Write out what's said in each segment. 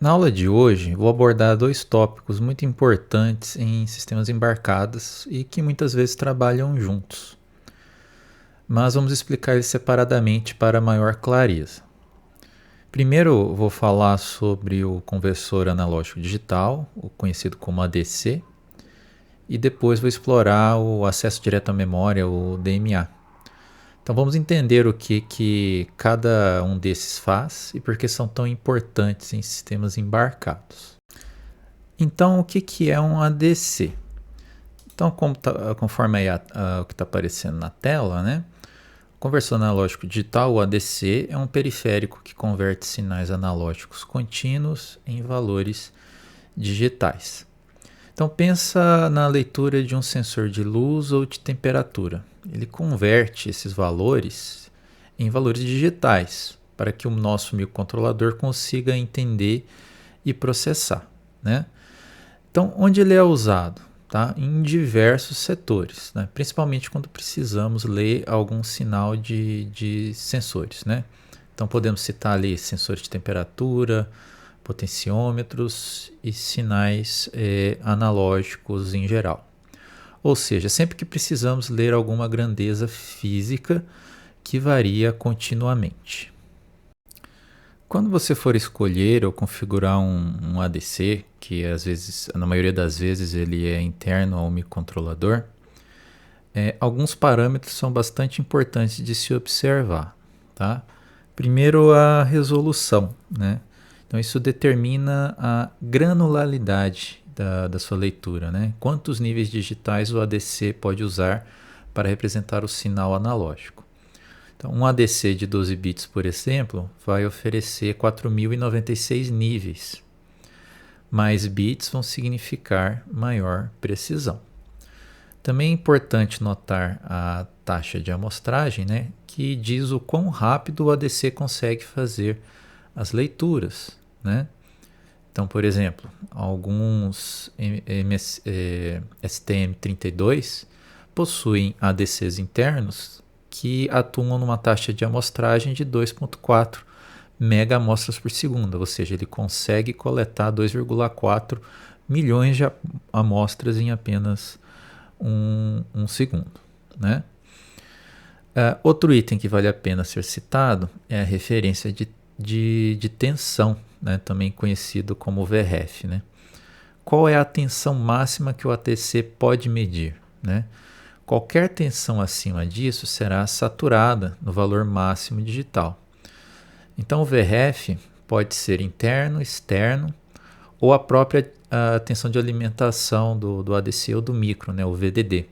Na aula de hoje, vou abordar dois tópicos muito importantes em sistemas embarcados e que muitas vezes trabalham juntos. Mas vamos explicar eles separadamente para maior clareza. Primeiro, vou falar sobre o conversor analógico digital, o conhecido como ADC, e depois vou explorar o acesso direto à memória, o DMA. Então vamos entender o que cada um desses faz e por que são tão importantes em sistemas embarcados. Então, o que é um ADC? Então, conforme aí o que está aparecendo na tela, né? Conversor analógico digital, o ADC, é um periférico que converte sinais analógicos contínuos em valores digitais. Então, pensa na leitura de um sensor de luz ou de temperatura. Ele converte esses valores em valores digitais para que o nosso microcontrolador consiga entender e processar, né? Então, onde ele é usado? Tá? Em diversos setores, né? Principalmente quando precisamos ler algum sinal de sensores. Né? Então, podemos citar ali sensores de temperatura, potenciômetros e sinais analógicos em geral. Ou seja, sempre que precisamos ler alguma grandeza física que varia continuamente. Quando você for escolher ou configurar um ADC, que às vezes, na maioria das vezes ele é interno ao microcontrolador, alguns parâmetros são bastante importantes de se observar. Tá? Primeiro, a resolução. Né? Então, isso determina a granularidade da sua leitura. Né? Quantos níveis digitais o ADC pode usar para representar o sinal analógico. Então, um ADC de 12 bits, por exemplo, vai oferecer 4.096 níveis. Mais bits vão significar maior precisão. Também é importante notar a taxa de amostragem, né, que diz o quão rápido o ADC consegue fazer as leituras. Né? Então, por exemplo, alguns STM32 possuem ADCs internos que atuam numa taxa de amostragem de 2,4 mega amostras por segundo, ou seja, ele consegue coletar 2,4 milhões de amostras em apenas um segundo. Né? Outro item que vale a pena ser citado é a referência de tensão, né? Também conhecido como VRF. Né? Qual é a tensão máxima que o ADC pode medir? Né? Qualquer tensão acima disso será saturada no valor máximo digital. Então, o VRF pode ser interno, externo, ou a própria tensão de alimentação do ADC ou do micro, né, o VDD.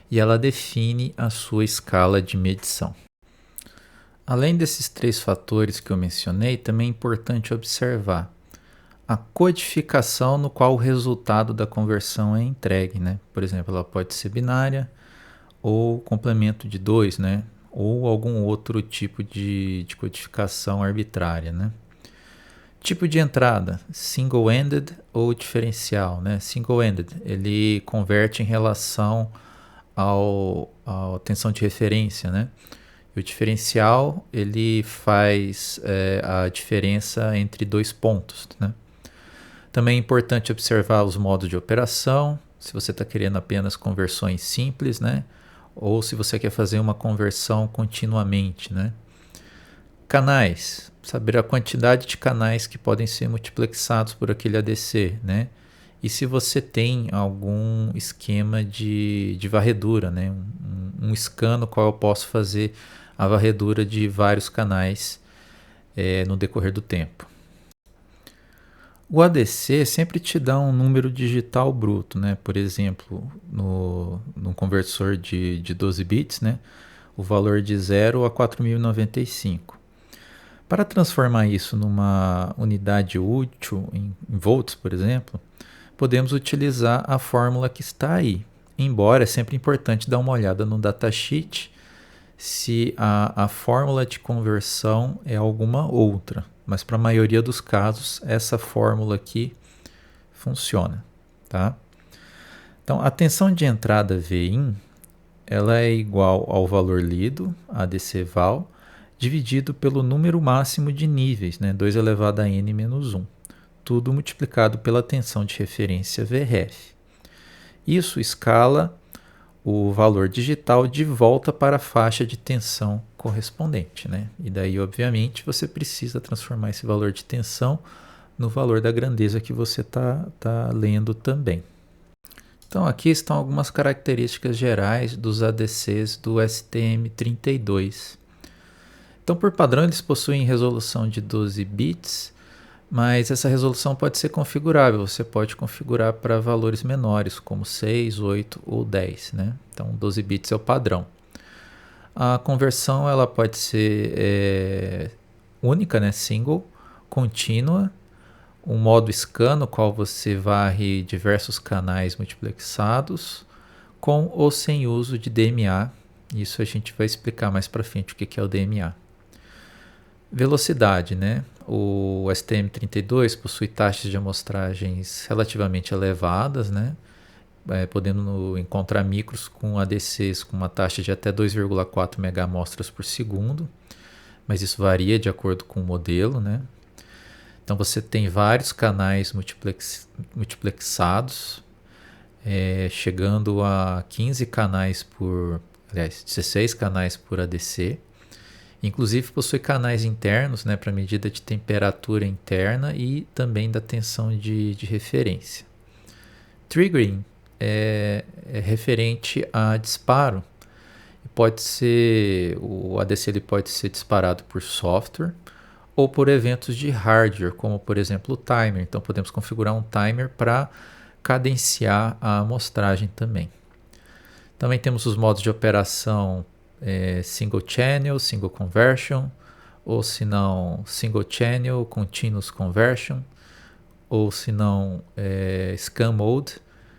E ela define a sua escala de medição. Além desses três fatores que eu mencionei, também é importante observar a codificação no qual o resultado da conversão é entregue. Né? Por exemplo, ela pode ser binária, ou complemento de 2, né? Ou algum outro tipo de codificação arbitrária. Né? Tipo de entrada, single-ended ou diferencial. Né? Single-ended, ele converte em relação à tensão de referência. Né? E o diferencial, ele faz a diferença entre dois pontos. Né? Também é importante observar os modos de operação, se você está querendo apenas conversões simples, né? Ou se você quer fazer uma conversão continuamente. Né? Canais, saber a quantidade de canais que podem ser multiplexados por aquele ADC. Né? E se você tem algum esquema de varredura, né? um scan no qual eu posso fazer a varredura de vários canais no decorrer do tempo. O ADC sempre te dá um número digital bruto, né? Por exemplo, no conversor de 12 bits, né? O valor de 0 a 4.095. Para transformar isso numa unidade útil, em volts, por exemplo, podemos utilizar a fórmula que está aí. Embora é sempre importante dar uma olhada no datasheet se a fórmula de conversão é alguma outra. Mas para a maioria dos casos, essa fórmula aqui funciona. Tá? Então, a tensão de entrada Vin ela é igual ao valor lido, ADC val, dividido pelo número máximo de níveis, né? 2 elevado a n menos 1. tudo multiplicado pela tensão de referência VRF. Isso escala o valor digital de volta para a faixa de tensão correspondente, né? E daí, obviamente, você precisa transformar esse valor de tensão no valor da grandeza que você está lendo também. Então, aqui estão algumas características gerais dos ADCs do STM32. Então, por padrão, eles possuem resolução de 12 bits, mas essa resolução pode ser configurável. Você pode configurar para valores menores, como 6, 8 ou 10, né? Então, 12 bits é o padrão. A conversão ela pode ser única, né? Single, contínua, um modo scan, no qual você varre diversos canais multiplexados, com ou sem uso de DMA. Isso a gente vai explicar mais para frente o que é o DMA. Velocidade, né? O STM32 possui taxas de amostragens relativamente elevadas, né? Podendo encontrar micros com ADCs com uma taxa de até 2,4 megamostras por segundo, mas isso varia de acordo com o modelo, né? Então você tem vários canais multiplexados, chegando a 15 canais aliás, 16 canais por ADC. Inclusive possui canais internos, né, para medida de temperatura interna e também da tensão de referência. Triggering é referente a disparo. O ADC ele pode ser disparado por software ou por eventos de hardware, como por exemplo o timer. Então podemos configurar um timer para cadenciar a amostragem também. Também temos os modos de operação single channel, single conversion, ou se não single channel, continuous conversion, ou se não scan mode,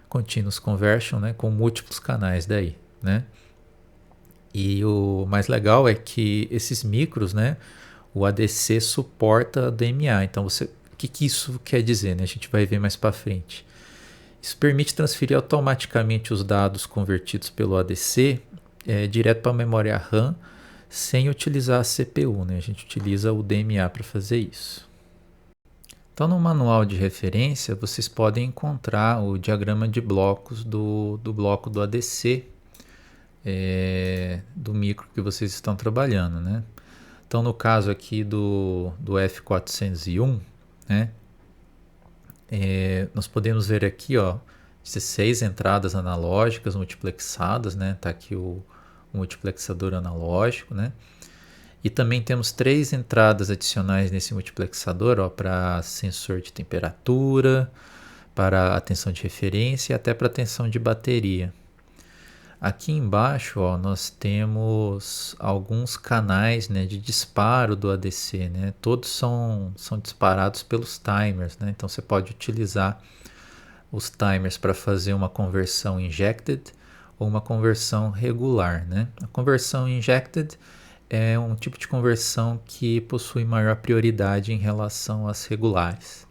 continuous conversion, né, com múltiplos canais daí, né? E o mais legal é que esses micros, né, o ADC suporta DMA. Então, o que isso quer dizer, né? A gente vai ver mais para frente. Isso permite transferir automaticamente os dados convertidos pelo ADC direto para a memória RAM sem utilizar a CPU, né? A gente utiliza o DMA para fazer isso. Então, no manual de referência, vocês podem encontrar o diagrama de blocos do bloco do ADC, do micro que vocês estão trabalhando, né? Então, no caso aqui do F401, né? Nós podemos ver aqui, ó, 16 entradas analógicas multiplexadas, né? Tá aqui o multiplexador analógico, né? E também temos 3 entradas adicionais nesse multiplexador, para sensor de temperatura, para a tensão de referência e até para a tensão de bateria. Aqui embaixo, ó, nós temos alguns canais, né, de disparo do ADC, né? Todos são disparados pelos timers, né? Então você pode utilizar os timers para fazer uma conversão injected ou uma conversão regular, né? A conversão injected é um tipo de conversão que possui maior prioridade em relação às regulares.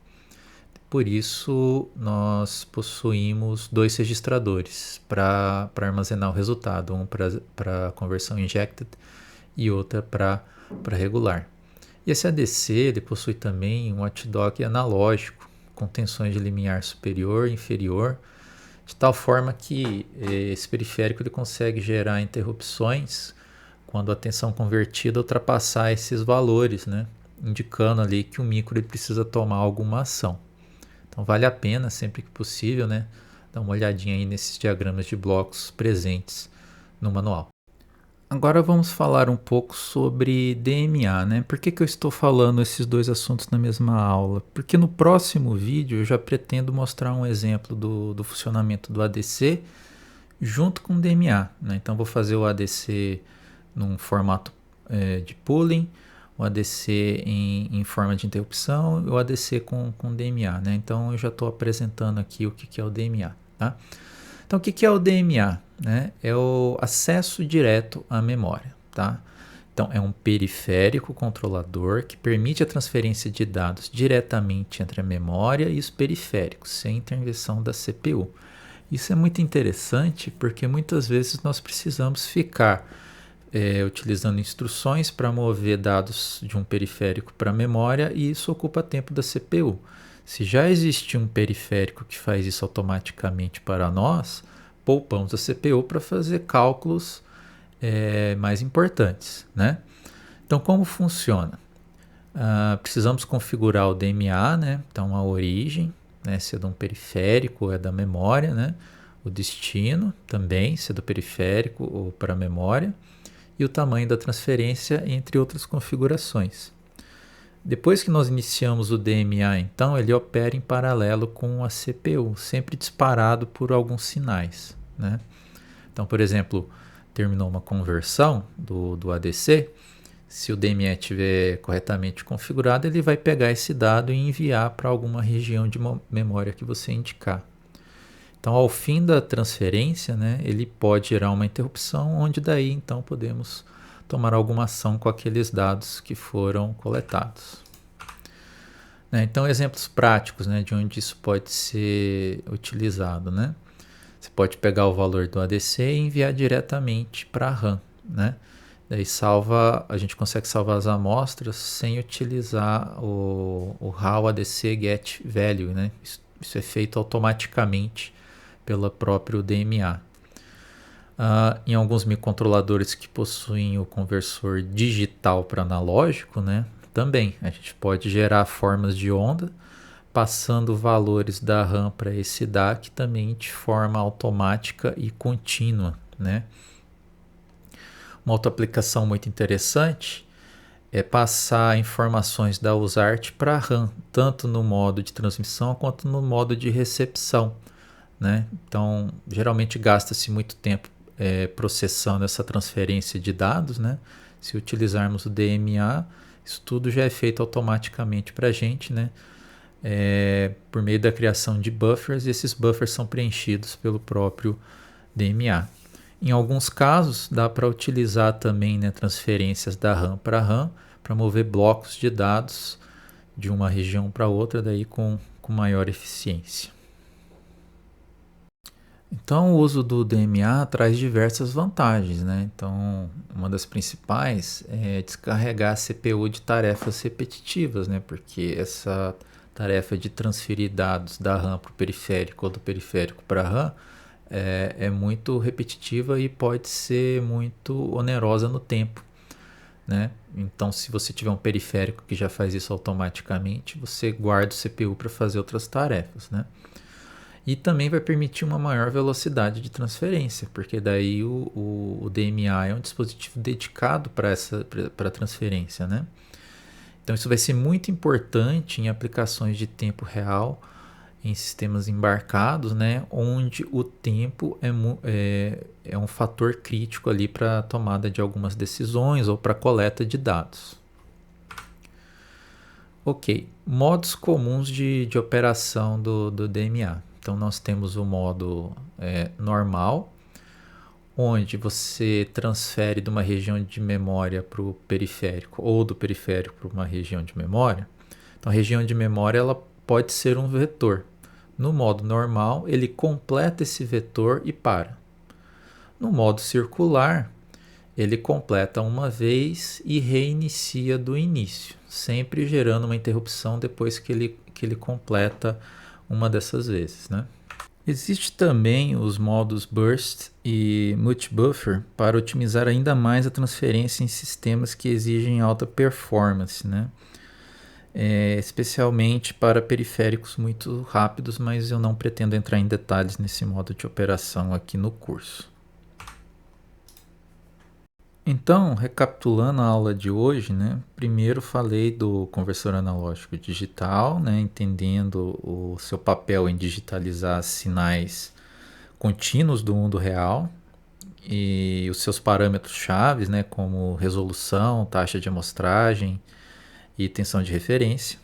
Por isso, nós possuímos 2 registradores para armazenar o resultado, um para conversão injected e outra para regular. E esse ADC ele possui também um watchdog analógico com tensões de limiar superior e inferior, de tal forma que esse periférico ele consegue gerar interrupções quando a tensão convertida ultrapassar esses valores, né? Indicando ali que o micro ele precisa tomar alguma ação. Então vale a pena, sempre que possível, né, dar uma olhadinha aí nesses diagramas de blocos presentes no manual. Agora vamos falar um pouco sobre DMA, né? Por que eu estou falando esses dois assuntos na mesma aula? Porque no próximo vídeo eu já pretendo mostrar um exemplo do funcionamento do ADC junto com o DMA, né? Então vou fazer o ADC num formato de pooling, o ADC em forma de interrupção e o ADC com DMA, né? Então eu já estou apresentando aqui o que é o DMA, tá? Então o que é o DMA? Né? É o acesso direto à memória, tá? Então é um periférico controlador que permite a transferência de dados diretamente entre a memória e os periféricos, sem intervenção da CPU. Isso é muito interessante porque muitas vezes nós precisamos ficar utilizando instruções para mover dados de um periférico para a memória e isso ocupa tempo da CPU. Se já existe um periférico que faz isso automaticamente para nós, poupamos a CPU para fazer cálculos mais importantes, né? Então, como funciona? Precisamos configurar o DMA, né? Então, a origem, né? Se é de um periférico ou é da memória, né? O destino também, se é do periférico ou para a memória, e o tamanho da transferência, entre outras configurações. Depois que nós iniciamos o DMA, então, ele opera em paralelo com a CPU, sempre disparado por alguns sinais, né? Então, por exemplo, terminou uma conversão do ADC, se o DMA estiver corretamente configurado, ele vai pegar esse dado e enviar para alguma região de memória que você indicar. Então, ao fim da transferência, né, ele pode gerar uma interrupção, onde daí então podemos tomar alguma ação com aqueles dados que foram coletados. Então, exemplos práticos, né, de onde isso pode ser utilizado, né? Você pode pegar o valor do ADC e enviar diretamente para a RAM, né? Daí a gente consegue salvar as amostras sem utilizar o RAW ADC Get Value, né? Isso é feito automaticamente pelo próprio DMA. Em alguns microcontroladores que possuem o conversor digital para analógico, né? Também a gente pode gerar formas de onda passando valores da RAM para esse DAC também de forma automática e contínua, né? Uma outra aplicação muito interessante é passar informações da USART para a RAM, tanto no modo de transmissão quanto no modo de recepção, né? Então, geralmente gasta-se muito tempo processando essa transferência de dados, né? Se utilizarmos o DMA, isso tudo já é feito automaticamente para a gente, né? Por meio da criação de buffers, e esses buffers são preenchidos pelo próprio DMA. Em alguns casos, dá para utilizar também, né, transferências da RAM para RAM, para mover blocos de dados de uma região para outra, daí com maior eficiência. Então, o uso do DMA traz diversas vantagens, né? Então, uma das principais é descarregar a CPU de tarefas repetitivas, né? Porque essa tarefa de transferir dados da RAM para o periférico ou do periférico para a RAM é muito repetitiva e pode ser muito onerosa no tempo, né? Então, se você tiver um periférico que já faz isso automaticamente, você guarda o CPU para fazer outras tarefas, né? E também vai permitir uma maior velocidade de transferência, porque daí o DMA é um dispositivo dedicado para transferência, né? Então isso vai ser muito importante em aplicações de tempo real, em sistemas embarcados, né? Onde o tempo é um fator crítico ali para a tomada de algumas decisões ou para a coleta de dados. Ok, modos comuns de operação do DMA. Então, nós temos o modo normal, onde você transfere de uma região de memória para o periférico ou do periférico para uma região de memória. Então, a região de memória ela pode ser um vetor. No modo normal, ele completa esse vetor e para. No modo circular, ele completa uma vez e reinicia do início, sempre gerando uma interrupção depois que ele completa uma dessas vezes, né? Existe também os modos Burst e Multibuffer para otimizar ainda mais a transferência em sistemas que exigem alta performance, né? Especialmente para periféricos muito rápidos, mas eu não pretendo entrar em detalhes nesse modo de operação aqui no curso. Então, recapitulando a aula de hoje, né? Primeiro falei do conversor analógico digital, né? Entendendo o seu papel em digitalizar sinais contínuos do mundo real e os seus parâmetros chaves, né? Como resolução, taxa de amostragem e tensão de referência.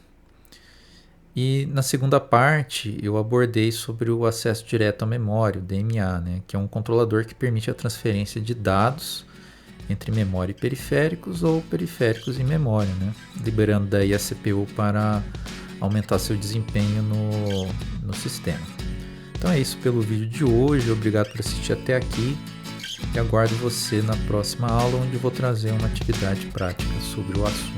E na segunda parte eu abordei sobre o acesso direto à memória, o DMA, né? Que é um controlador que permite a transferência de dados entre memória e periféricos ou periféricos e memória, né? Liberando daí a CPU para aumentar seu desempenho no sistema. Então é isso pelo vídeo de hoje, obrigado por assistir até aqui e aguardo você na próxima aula, onde eu vou trazer uma atividade prática sobre o assunto.